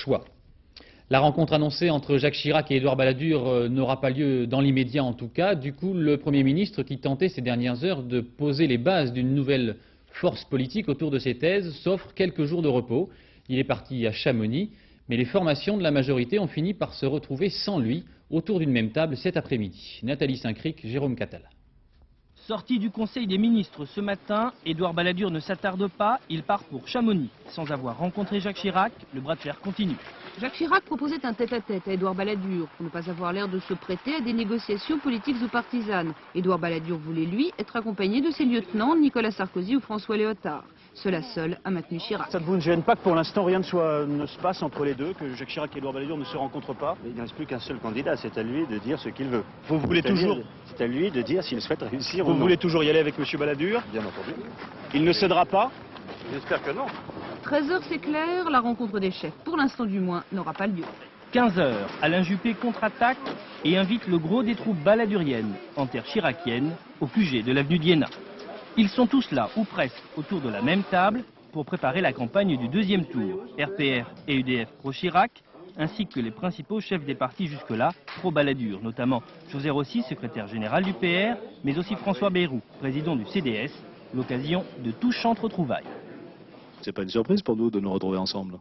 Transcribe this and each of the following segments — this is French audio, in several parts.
choix. La rencontre annoncée entre Jacques Chirac et Édouard Balladur n'aura pas lieu dans l'immédiat en tout cas. Du coup, le Premier ministre qui tentait ces dernières heures de poser les bases d'une nouvelle force politique autour de ses thèses s'offre quelques jours de repos. Il est parti à Chamonix, mais les formations de la majorité ont fini par se retrouver sans lui autour d'une même table cet après-midi. Nathalie Saint-Cric, Jérôme Catala. Sorti du Conseil des ministres ce matin, Édouard Balladur ne s'attarde pas, il part pour Chamonix. Sans avoir rencontré Jacques Chirac, le bras de fer continue. Jacques Chirac proposait un tête-à-tête à Édouard Balladur pour ne pas avoir l'air de se prêter à des négociations politiques ou partisanes. Édouard Balladur voulait, lui, être accompagné de ses lieutenants Nicolas Sarkozy ou François Léotard. Cela seul a maintenu Chirac. Ça ne vous gêne pas que pour l'instant rien ne se passe entre les deux, que Jacques Chirac et Édouard Balladur ne se rencontrent pas? Il ne reste plus qu'un seul candidat, c'est à lui de dire ce qu'il veut. Vous voulez toujours... C'est à lui de dire s'il souhaite réussir ou non. Vous voulez toujours y aller avec M. Balladur? Bien entendu. Il ne cédera pas? J'espère que non. 13h, c'est clair, la rencontre des chefs, pour l'instant du moins, n'aura pas lieu. 15h, Alain Juppé contre-attaque et invite le gros des troupes balladuriennes, en terre chiracienne, au QG de l'avenue d'Iéna. Ils sont tous là, ou presque, autour de la même table, pour préparer la campagne du deuxième tour. RPR et UDF pro-Chirac, ainsi que les principaux chefs des partis jusque-là, pro-Balladur, notamment José Rossi, secrétaire général du PR, mais aussi François Bayrou, président du CDS, l'occasion de touchantes retrouvailles. C'est pas une surprise pour nous de nous retrouver ensemble.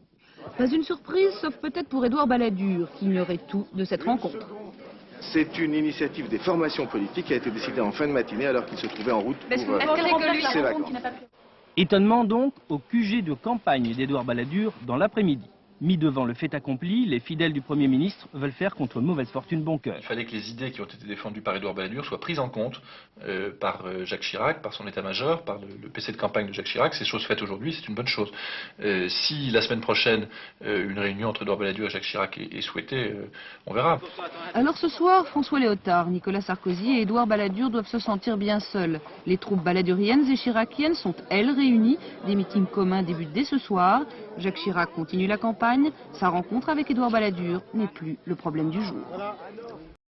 Pas une surprise, sauf peut-être pour Édouard Balladur, qui ignorait tout de cette rencontre. C'est une initiative des formations politiques qui a été décidée en fin de matinée alors qu'il se trouvait en route pour ses vacances. Étonnement donc au QG de campagne d'Édouard Balladur dans l'après-midi. Mis devant le fait accompli, les fidèles du Premier ministre veulent faire contre mauvaise fortune bon cœur. Il fallait que les idées qui ont été défendues par Édouard Balladur soient prises en compte par Jacques Chirac, par son état-major, par le PC de campagne de Jacques Chirac. C'est chose faite aujourd'hui, c'est une bonne chose. Si la semaine prochaine, une réunion entre Édouard Balladur et Jacques Chirac est souhaitée, on verra. Alors ce soir, François Léotard, Nicolas Sarkozy et Édouard Balladur doivent se sentir bien seuls. Les troupes balladuriennes et chiraciennes sont, elles, réunies. Des meetings communs débutent dès ce soir. Jacques Chirac continue la campagne. Sa rencontre avec Édouard Balladur n'est plus le problème du jour.